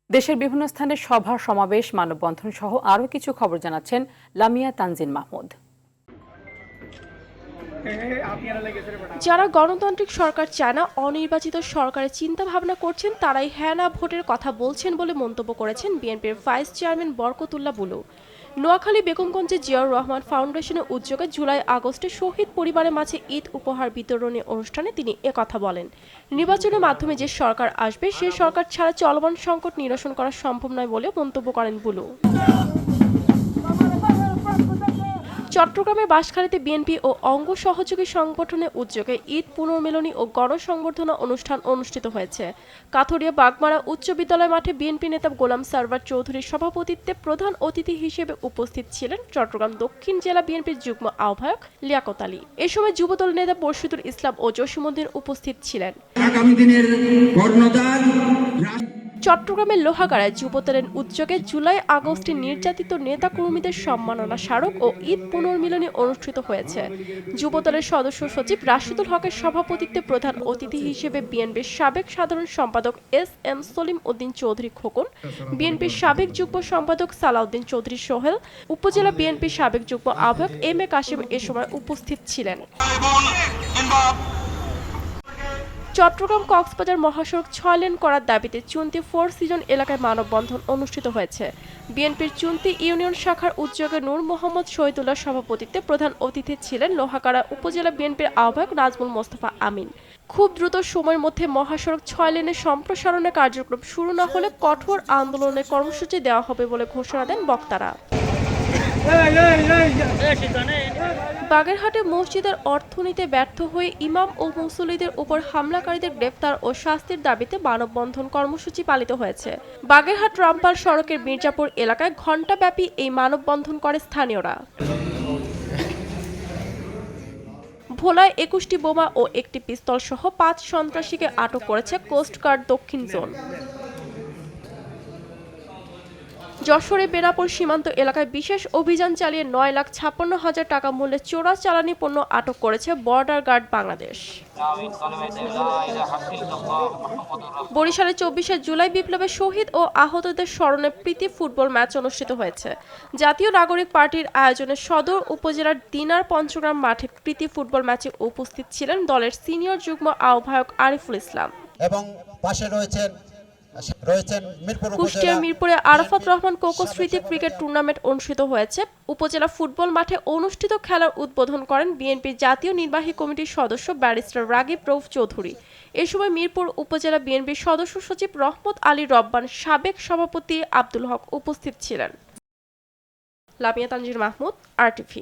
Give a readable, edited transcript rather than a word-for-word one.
দেশের বিভিন্ন স্থানে সভা সমাবেশ মানববন্ধন সহ আরও কিছু খবর জানাচ্ছেন লামিয়া তানজিন মাহমুদ। যারা গণতান্ত্রিক সরকার চায় না, অনির্বাচিত সরকারের চিন্তা ভাবনা করছেন, তারাই হ্যাঁ না ভোটের কথা বলছেন বলে মন্তব্য করেছেন বিএনপির ভাইস চেয়ারম্যান বরকতুল্লাহ বুলু। নোয়াখালী বেগমগঞ্জে জিয়াউর রহমান ফাউন্ডেশনের উদ্যোগে জুলাই আগস্টে শহীদ পরিবারের মাঝে ঈদ উপহার বিতরণী অনুষ্ঠানে তিনি একথা বলেন। নির্বাচনের মাধ্যমে যে সরকার আসবে, সে সরকার ছাড়া চলমান সংকট নিরসন করা সম্ভব নয় বলে মন্তব্য করেন বুলু। চট্টগ্রামের বাঁশখালীতে বিএনপি ও অঙ্গ সহযোগী সংগঠনের উদ্যোগে ঈদ পুনর্মিলনী ও গণসংবর্ধনা অনুষ্ঠান অনুষ্ঠিত হয়েছে। কাথুরিয়া বাগমারা উচ্চ বিদ্যালয় মাঠে বিএনপি নেতা গোলাম সারওয়ার চৌধুরীর সভাপতিত্বে প্রধান অতিথি হিসেবে উপস্থিত ছিলেন চট্টগ্রাম দক্ষিণ জেলা বিএনপির যুগ্ম আহ্বায়ক লিয়াকত আলী। এ সময় যুবদল নেতা বশিদুল ইসলাম ও জসিমউদ্দিন উপস্থিত ছিলেন। আগামী দিনের কর্ণধার চট্টগ্রামের লোহাগাড়ায় যুবদলের উদ্যোগে জুলাই আগস্টে নির্যাতিত নেতাকর্মীদের সম্মাননা স্মারক ও ঈদ পুনর্মিলনী অনুষ্ঠিত হয়েছে। যুবদলের সদস্য সচিব রাশিদুল হকের সভাপতিত্বে প্রধান অতিথি হিসেবে বিএনপির সাবেক সাধারণ সম্পাদক এস.এম. সলিম উদ্দিন চৌধুরী খোকন, বিএনপির সাবেক যুগ্ম সম্পাদক সালাউদ্দিন চৌধুরী সোহেল, উপজেলা বিএনপির সাবেক যুগ্ম আহ্বায়ক এম.এ. কাশেম এ সময় উপস্থিত ছিলেন। চট্টগ্রাম কক্সবাজার মহাসড়ক ৬ লেন করার দাবিতে চুন্তি 4 সিজন এলাকায় মানববন্ধন অনুষ্ঠিত হয়েছে। বিএনপির চুন্তি ইউনিয়ন শাখার উদ্যোগে নূর মোহাম্মদ শহীদুল্লাহ সভাপতিত্বে প্রধান অতিথি ছিলেন লোহাগাড়া উপজেলা বিএনপির আহ্বায়ক নাজমুল মোস্তফা আমিন। খুব দ্রুত সময়ের মধ্যে মহাসড়ক ৬ লেনের সম্প্রসারণের কার্যক্রম শুরু না হলে কঠোর আন্দোলনের কর্মসূচি দেওয়া হবে বলে ঘোষণা দেন বক্তারা। বাগেরহাটে মসজিদের অর্থ নিতে ব্যর্থ হয়ে ইমাম ও মুসল্লিদের উপর হামলাকারীদের গ্রেপ্তার ও শাস্তির দাবিতে মানববন্ধন কর্মসূচি পালিত হয়েছে। বাগেরহাট রামপাল সড়কের মির্জাপুর এলাকায় ঘণ্টাব্যাপী এই মানববন্ধন করে স্থানীয়রা। ভোলায় ২১টি বোমা ও একটি পিস্তল সহ ৫ সন্ত্রাসীকে আটক করেছে কোস্টগার্ড দক্ষিণ জোন। যশোরে বেনাপোল সীমান্ত এলাকায় বিশেষ অভিযান চালিয়ে ৯,৫৬,০০০ টাকা মূল্যের চোরা চালানি পণ্য আটক করেছে বর্ডার গার্ড বাংলাদেশ। বরিশালে ২৪শে জুলাই বিপ্লবে শহীদ ও আহতদের স্মরণে প্রীতি ফুটবল ম্যাচ অনুষ্ঠিত হয়েছে। জাতীয় নাগরিক পার্টির আয়োজনে সদর উপজেলার দিনার পঞ্চগ্রাম মাঠে প্রীতি ফুটবল ম্যাচে উপস্থিত ছিলেন দলের সিনিয়র যুগ্ম আহ্বায়ক আরিফুল ইসলাম এবং পাশে রয়েছেন কুষ্টিয়ার মিরপুরে আরাফাত রহমান কোকো স্মৃতি ক্রিকেট টুর্নামেন্ট অনুষ্ঠিত হয়েছে। উপজেলা ফুটবল মাঠে অনুষ্ঠিত খেলার উদ্বোধন করেন বিএনপির জাতীয় নির্বাহী কমিটির সদস্য ব্যারিস্টার রাগিব রউফ চৌধুরী। এ সময় মিরপুর উপজেলা বিএনপির সদস্য সচিব রহমত আলী রব্বান, সাবেক সভাপতি আব্দুল হক উপস্থিত ছিলেন। Lamia Tangier Mahmud, RTV।